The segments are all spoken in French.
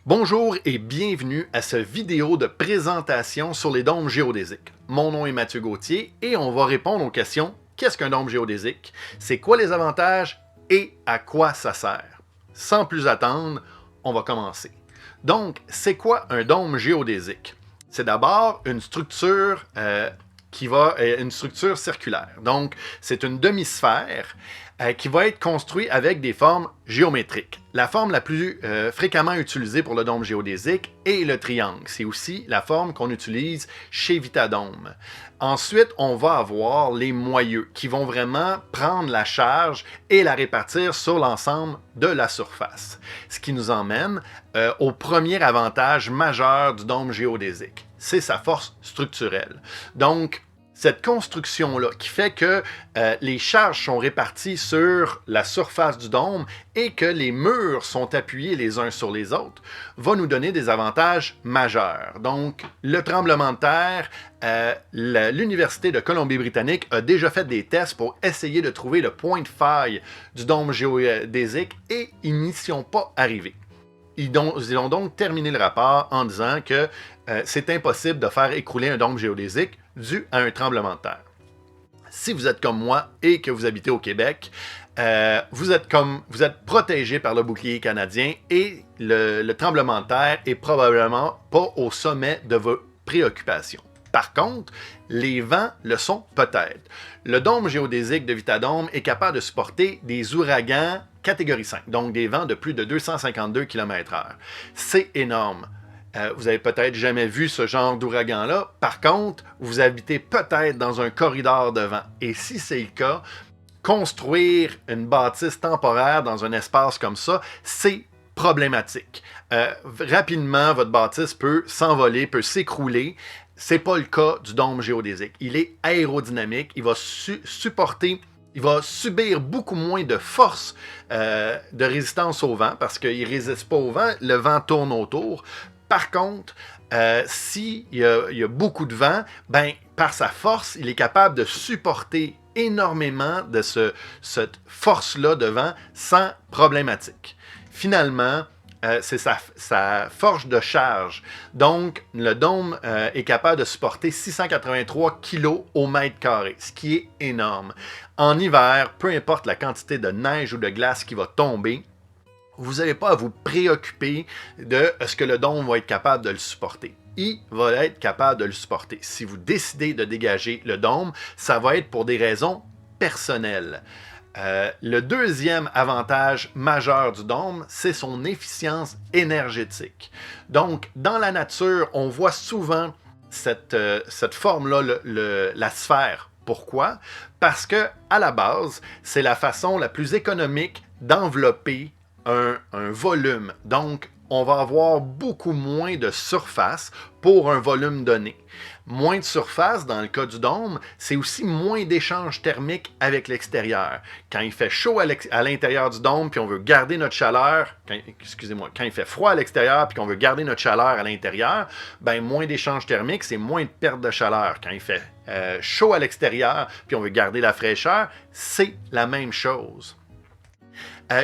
Bonjour et bienvenue à cette vidéo de présentation sur les dômes géodésiques. Mon nom est Mathieu Gauthier et on va répondre aux questions qu'est-ce qu'un dôme géodésique, c'est quoi les avantages et à quoi ça sert. Sans plus attendre, on va commencer. Donc, c'est quoi un dôme géodésique? C'est d'abord une structure une structure circulaire. Donc, c'est une demi-sphère qui va être construite avec des formes géométriques. La forme la plus fréquemment utilisée pour le dôme géodésique est le triangle. C'est aussi la forme qu'on utilise chez Vitadome. Ensuite, on va avoir les moyeux qui vont vraiment prendre la charge et la répartir sur l'ensemble de la surface. Ce qui nous emmène au premier avantage majeur du dôme géodésique. C'est sa force structurelle. Donc, cette construction-là qui fait que les charges sont réparties sur la surface du dôme et que les murs sont appuyés les uns sur les autres, va nous donner des avantages majeurs. Donc, le tremblement de terre, l'Université de Colombie-Britannique a déjà fait des tests pour essayer de trouver le point de faille du dôme géodésique et ils n'y sont pas arrivés. Ils ont donc terminé le rapport en disant que c'est impossible de faire écrouler un dôme géodésique dû à un tremblement de terre. Si vous êtes comme moi et que vous habitez au Québec, vous êtes protégé par le bouclier canadien et le tremblement de terre est probablement pas au sommet de vos préoccupations. Par contre, les vents le sont peut-être. Le dôme géodésique de Vitadome est capable de supporter des ouragans catégorie 5, donc des vents de plus de 252 km/h. C'est énorme. Vous avez peut-être jamais vu ce genre d'ouragan-là. Par contre, vous habitez peut-être dans un corridor de vent. Et si c'est le cas, construire une bâtisse temporaire dans un espace comme ça, c'est problématique. Rapidement, votre bâtisse peut s'envoler, peut s'écrouler. C'est pas le cas du dôme géodésique. Il est aérodynamique, il va il va subir beaucoup moins de force de résistance au vent parce qu'il ne résiste pas au vent, le vent tourne autour. Par contre, s'il y a beaucoup de vent, par sa force, il est capable de supporter énormément de cette force-là de vent sans problématique. Finalement, c'est sa force de charge. Donc, le dôme est capable de supporter 683 kg au mètre carré, ce qui est énorme. En hiver, peu importe la quantité de neige ou de glace qui va tomber, vous n'avez pas à vous préoccuper de ce que le dôme va être capable de le supporter. Il va être capable de le supporter. Si vous décidez de dégager le dôme, ça va être pour des raisons personnelles. Le deuxième avantage majeur du dôme, c'est son efficience énergétique. Donc, dans la nature, on voit souvent cette forme-là, la sphère. Pourquoi? Parce que, à la base, c'est la façon la plus économique d'envelopper un volume. Donc, on va avoir beaucoup moins de surface pour un volume donné. Moins de surface, dans le cas du dôme, c'est aussi moins d'échange thermique avec l'extérieur. Quand il fait chaud à l'intérieur du dôme, puis on veut garder notre chaleur, quand il fait froid à l'extérieur, puis qu'on veut garder notre chaleur à l'intérieur, moins d'échange thermique, c'est moins de perte de chaleur. Quand il fait chaud à l'extérieur, puis on veut garder la fraîcheur, c'est la même chose.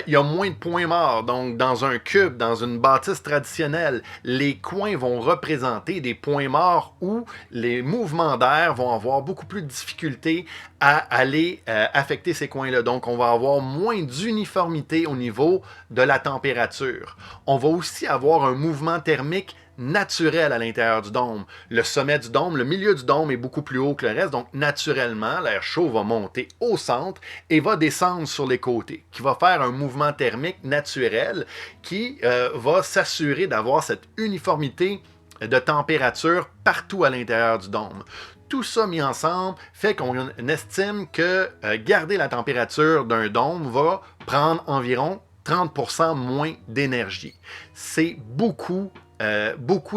Il y a moins de points morts, donc dans un cube, dans une bâtisse traditionnelle, les coins vont représenter des points morts où les mouvements d'air vont avoir beaucoup plus de difficulté à aller affecter ces coins-là. Donc, on va avoir moins d'uniformité au niveau de la température. On va aussi avoir un mouvement thermique naturel à l'intérieur du dôme. Le sommet du dôme, le milieu du dôme est beaucoup plus haut que le reste, donc naturellement, l'air chaud va monter au centre et va descendre sur les côtés, qui va faire un mouvement thermique naturel qui va s'assurer d'avoir cette uniformité de température partout à l'intérieur du dôme. Tout ça mis ensemble fait qu'on estime que garder la température d'un dôme va prendre environ 30% moins d'énergie. C'est beaucoup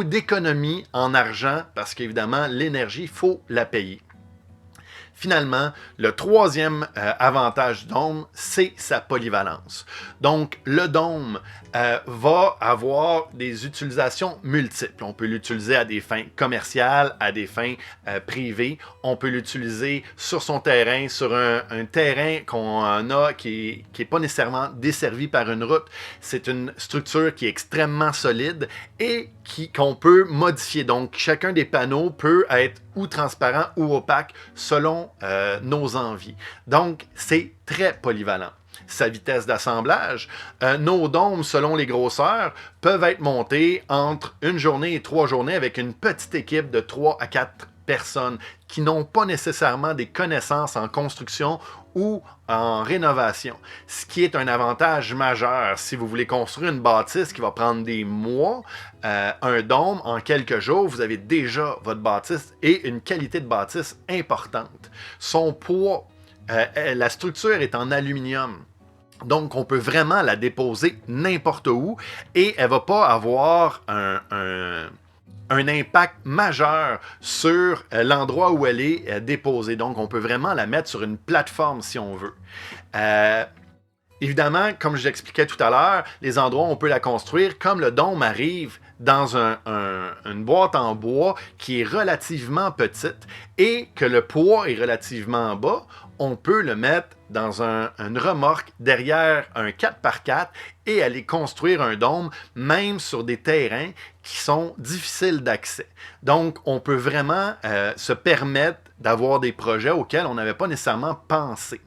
d'économies en argent parce qu'évidemment, l'énergie, il faut la payer. Finalement, le troisième avantage du dôme, c'est sa polyvalence. Donc, le dôme va avoir des utilisations multiples. On peut l'utiliser à des fins commerciales, à des fins privées. On peut l'utiliser sur son terrain, sur un terrain qu'on a qui n'est pas nécessairement desservi par une route. C'est une structure qui est extrêmement solide et qu'on peut modifier. Donc, chacun des panneaux peut être ou transparent ou opaque selon nos envies. Donc, c'est très polyvalent. Sa vitesse d'assemblage, nos dômes, selon les grosseurs, peuvent être montés entre une journée et 3 journées avec une petite équipe de 3 à 4 personnes qui n'ont pas nécessairement des connaissances en construction ou en rénovation, ce qui est un avantage majeur. Si vous voulez construire une bâtisse qui va prendre des mois, un dôme, en quelques jours, vous avez déjà votre bâtisse et une qualité de bâtisse importante. Son poids, la structure est en aluminium. Donc, on peut vraiment la déposer n'importe où et elle ne va pas avoir un impact majeur sur l'endroit où elle est déposée. Donc, on peut vraiment la mettre sur une plateforme si on veut. Évidemment, comme je l'expliquais tout à l'heure, les endroits où on peut la construire, comme le dôme arrive dans une boîte en bois qui est relativement petite et que le poids est relativement bas, on peut le mettre dans une remorque derrière un 4x4 et aller construire un dôme, même sur des terrains qui sont difficiles d'accès. Donc, on peut vraiment se permettre d'avoir des projets auxquels on n'avait pas nécessairement pensé.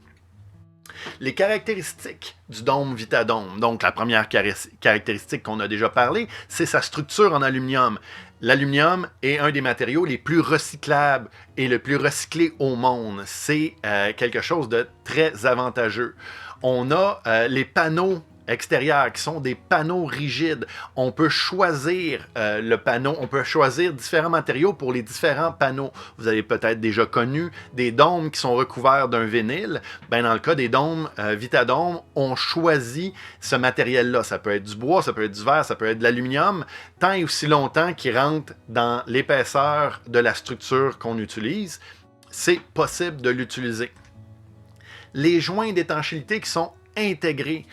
Les caractéristiques du dôme Vitadome, donc la première caractéristique qu'on a déjà parlé, c'est sa structure en aluminium. L'aluminium est un des matériaux les plus recyclables et le plus recyclé au monde. C'est quelque chose de très avantageux. On a les panneaux extérieurs qui sont des panneaux rigides. On peut choisir le panneau, on peut choisir différents matériaux pour les différents panneaux. Vous avez peut-être déjà connu des dômes qui sont recouverts d'un vinyle. Ben, dans le cas des dômes Vitadome, on choisit ce matériel-là. Ça peut être du bois, ça peut être du verre, ça peut être de l'aluminium, tant et aussi longtemps qu'il rentre dans l'épaisseur de la structure qu'on utilise. C'est possible de l'utiliser. Les joints d'étanchéité qui sont intégrés.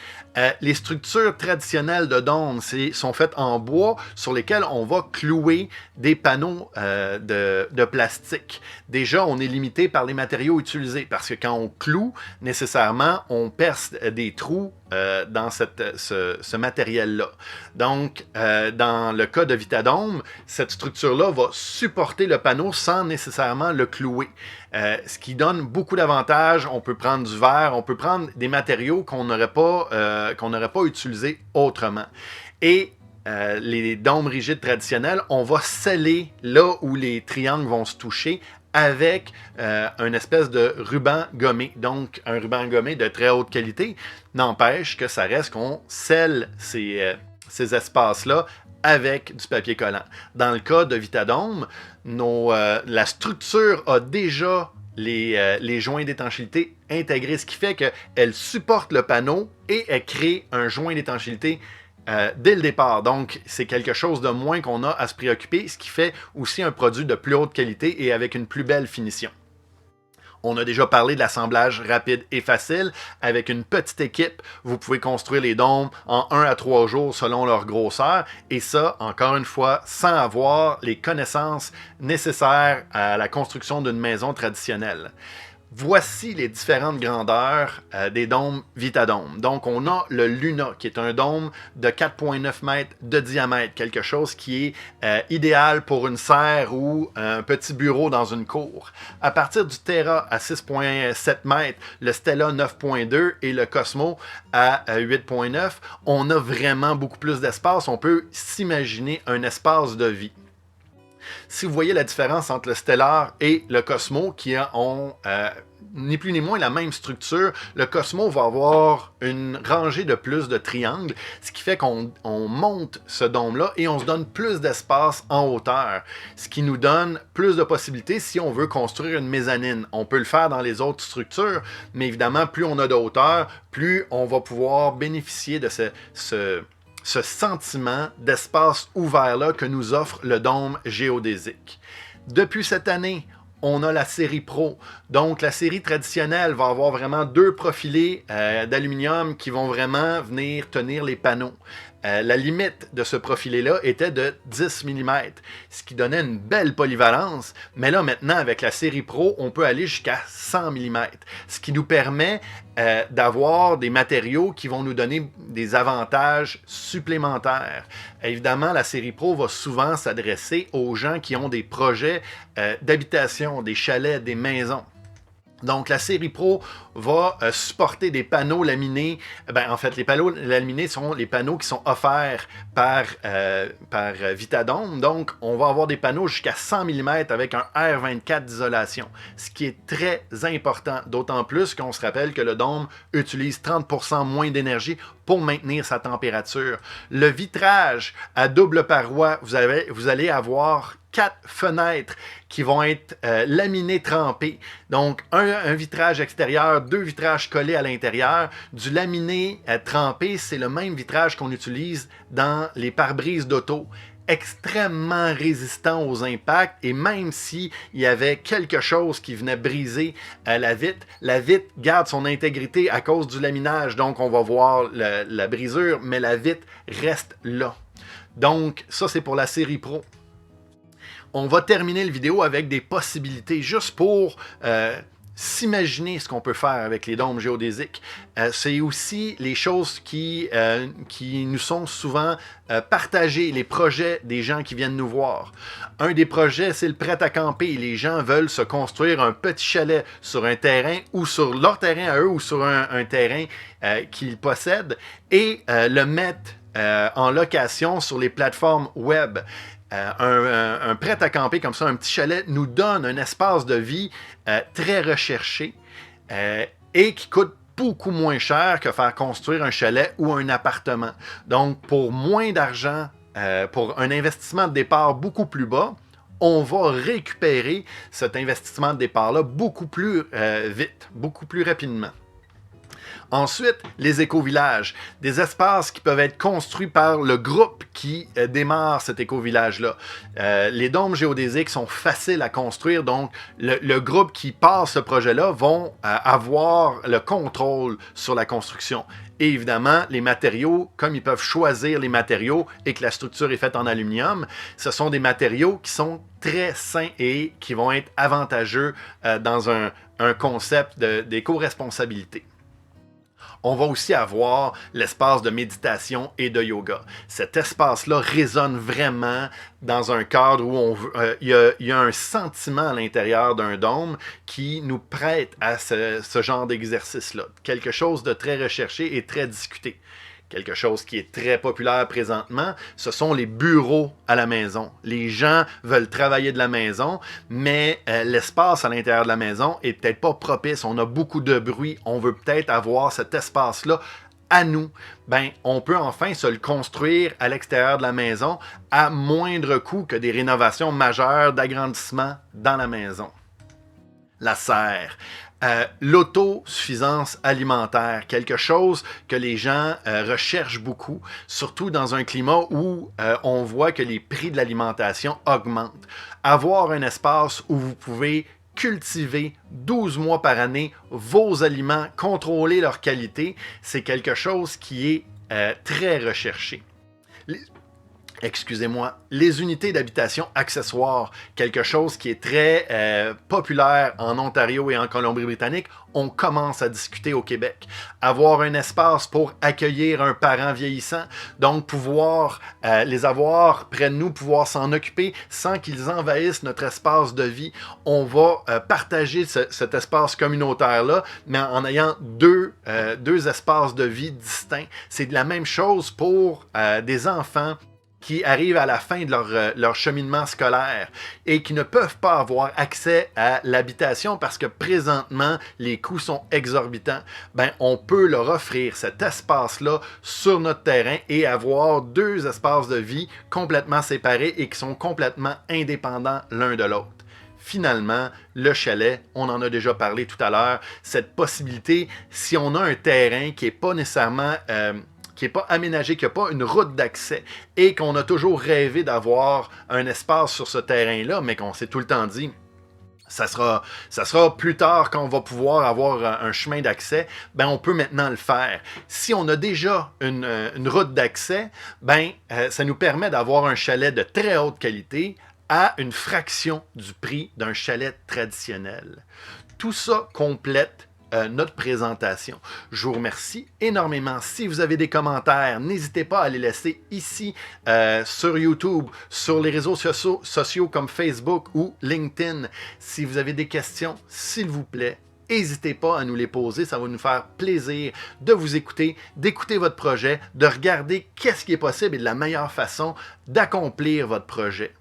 Les structures traditionnelles de dômes sont faites en bois sur lesquels on va clouer des panneaux de plastique. Déjà, on est limité par les matériaux utilisés parce que quand on cloue, nécessairement, on perce des trous dans ce matériel-là. Donc, dans le cas de Vitadome, cette structure-là va supporter le panneau sans nécessairement le clouer. Ce qui donne beaucoup d'avantages. On peut prendre du verre, on peut prendre des matériaux qu'on n'aurait pas utilisés autrement. Et les dômes rigides traditionnels, on va sceller là où les triangles vont se toucher avec une espèce de ruban gommé. Donc, un ruban gommé de très haute qualité. N'empêche que ça reste qu'on scelle ces espaces-là avec du papier collant. Dans le cas de Vitadome, la structure a déjà les joints d'étanchéité intégrés, ce qui fait qu'elle supporte le panneau et elle crée un joint d'étanchéité dès le départ. Donc, c'est quelque chose de moins qu'on a à se préoccuper, ce qui fait aussi un produit de plus haute qualité et avec une plus belle finition. On a déjà parlé de l'assemblage rapide et facile. Avec une petite équipe, vous pouvez construire les dômes en 1 à 3 jours selon leur grosseur. Et ça, encore une fois, sans avoir les connaissances nécessaires à la construction d'une maison traditionnelle. Voici les différentes grandeurs des dômes Vitadome. Donc, on a le Luna, qui est un dôme de 4,9 mètres de diamètre, quelque chose qui est idéal pour une serre ou un petit bureau dans une cour. À partir du Terra à 6,7 mètres, le Stella 9,2 et le Cosmo à 8,9, on a vraiment beaucoup plus d'espace. On peut s'imaginer un espace de vie. Si vous voyez la différence entre le Stellar et le Cosmo, qui ont ni plus ni moins la même structure, le Cosmo va avoir une rangée de plus de triangles, ce qui fait qu'on monte ce dôme-là et on se donne plus d'espace en hauteur, ce qui nous donne plus de possibilités si on veut construire une mezzanine. On peut le faire dans les autres structures, mais évidemment, plus on a de hauteur, plus on va pouvoir bénéficier de ce sentiment d'espace ouvert-là que nous offre le dôme géodésique. Depuis cette année, on a la série Pro. Donc, la série traditionnelle va avoir vraiment deux profilés d'aluminium qui vont vraiment venir tenir les panneaux. La limite de ce profilé-là était de 10 mm, ce qui donnait une belle polyvalence. Mais là, maintenant, avec la série Pro, on peut aller jusqu'à 100 mm, ce qui nous permet d'avoir des matériaux qui vont nous donner des avantages supplémentaires. Évidemment, la série Pro va souvent s'adresser aux gens qui ont des projets d'habitation, des chalets, des maisons. Donc, la série Pro va supporter des panneaux laminés. En fait, les panneaux laminés sont les panneaux qui sont offerts par Vitadome. Donc, on va avoir des panneaux jusqu'à 100 mm avec un R24 d'isolation, ce qui est très important, d'autant plus qu'on se rappelle que le dôme utilise 30% moins d'énergie pour maintenir sa température. Le vitrage à double paroi, vous allez avoir 4 fenêtres qui vont être laminées trempées. Donc, un vitrage extérieur, 2 vitrages collés à l'intérieur. Du laminé trempé, c'est le même vitrage qu'on utilise dans les pare-brises d'auto. Extrêmement résistant aux impacts, et même s'il y avait quelque chose qui venait briser la vitre garde son intégrité à cause du laminage. Donc, on va voir la brisure, mais la vitre reste là. Donc, ça, c'est pour la série Pro. On va terminer le vidéo avec des possibilités juste pour s'imaginer ce qu'on peut faire avec les dômes géodésiques. C'est aussi les choses qui nous sont souvent partagées, les projets des gens qui viennent nous voir. Un des projets, c'est le prêt à camper. Les gens veulent se construire un petit chalet sur un terrain ou sur leur terrain à eux ou sur un terrain qu'ils possèdent et le mettre en location sur les plateformes web. Un prêt à camper comme ça, un petit chalet, nous donne un espace de vie très recherché et qui coûte beaucoup moins cher que faire construire un chalet ou un appartement. Donc, pour moins d'argent, pour un investissement de départ beaucoup plus bas, on va récupérer cet investissement de départ-là beaucoup plus vite, beaucoup plus rapidement. Ensuite, les éco-villages, des espaces qui peuvent être construits par le groupe qui démarre cet éco-village-là. Les dômes géodésiques sont faciles à construire, donc le groupe qui part ce projet-là vont avoir le contrôle sur la construction. Et évidemment, les matériaux, comme ils peuvent choisir les matériaux et que la structure est faite en aluminium, ce sont des matériaux qui sont très sains et qui vont être avantageux dans un concept d'éco-responsabilité. On va aussi avoir l'espace de méditation et de yoga. Cet espace-là résonne vraiment dans un cadre où il y a un sentiment à l'intérieur d'un dôme qui nous prête à ce genre d'exercice-là. Quelque chose de très recherché et très discuté. Quelque chose qui est très populaire présentement, ce sont les bureaux à la maison. Les gens veulent travailler de la maison, mais l'espace à l'intérieur de la maison est peut-être pas propice. On a beaucoup de bruit. On veut peut-être avoir cet espace-là à nous. On peut enfin se le construire à l'extérieur de la maison à moindre coût que des rénovations majeures d'agrandissement dans la maison. La serre. L'autosuffisance alimentaire, quelque chose que les gens recherchent beaucoup, surtout dans un climat où on voit que les prix de l'alimentation augmentent. Avoir un espace où vous pouvez cultiver 12 mois par année vos aliments, contrôler leur qualité, c'est quelque chose qui est très recherché. Excusez-moi, les unités d'habitation accessoires, quelque chose qui est très populaire en Ontario et en Colombie-Britannique, on commence à discuter au Québec. Avoir un espace pour accueillir un parent vieillissant, donc pouvoir les avoir près de nous, pouvoir s'en occuper sans qu'ils envahissent notre espace de vie. On va partager cet espace communautaire-là, mais en ayant deux espaces de vie distincts. C'est la même chose pour des enfants qui arrivent à la fin de leur cheminement scolaire et qui ne peuvent pas avoir accès à l'habitation parce que présentement, les coûts sont exorbitants. On peut leur offrir cet espace-là sur notre terrain et avoir 2 espaces de vie complètement séparés et qui sont complètement indépendants l'un de l'autre. Finalement, le chalet, on en a déjà parlé tout à l'heure, cette possibilité, si on a un terrain qui n'est pas nécessairement qui n'est pas aménagé, qui n'a pas une route d'accès et qu'on a toujours rêvé d'avoir un espace sur ce terrain-là, mais qu'on s'est tout le temps dit Ça sera plus tard quand on va pouvoir avoir un chemin d'accès, ben on peut maintenant le faire. Si on a déjà une route d'accès, ben ça nous permet d'avoir un chalet de très haute qualité à une fraction du prix d'un chalet traditionnel. Tout ça complète notre présentation. Je vous remercie énormément. Si vous avez des commentaires, n'hésitez pas à les laisser ici sur YouTube, sur les réseaux sociaux comme Facebook ou LinkedIn. Si vous avez des questions, s'il vous plaît, n'hésitez pas à nous les poser. Ça va nous faire plaisir de vous écouter, d'écouter votre projet, de regarder qu'est-ce qui est possible et de la meilleure façon d'accomplir votre projet.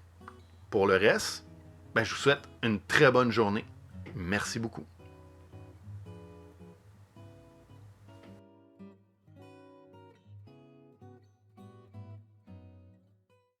Pour le reste, ben, je vous souhaite une très bonne journée. Merci beaucoup.